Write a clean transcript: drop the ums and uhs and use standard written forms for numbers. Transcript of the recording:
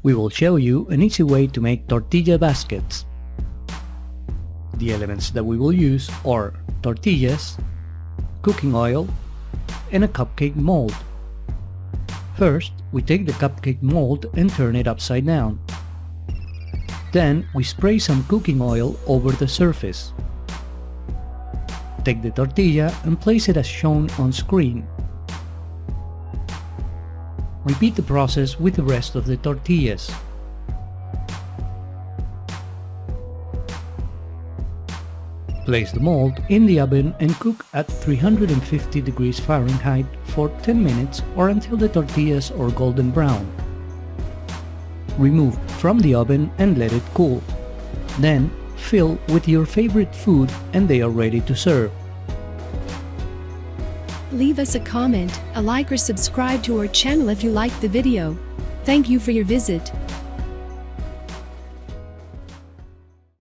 We will show you an easy way to make tortilla baskets. The elements that we will use are tortillas, cooking oil, and a cupcake mold. First, we take the cupcake mold and turn it upside down. Then, we spray some cooking oil over the surface. Take the tortilla and place it as shown on screen. Repeat the process with the rest of the tortillas. Place the mold in the oven and cook at 350 degrees Fahrenheit for 10 minutes or until the tortillas are golden brown. Remove from the oven and let it cool. Then, fill with your favorite food and they are ready to serve. Leave us a comment, a like or subscribe to our channel if you liked the video. Thank you for your visit.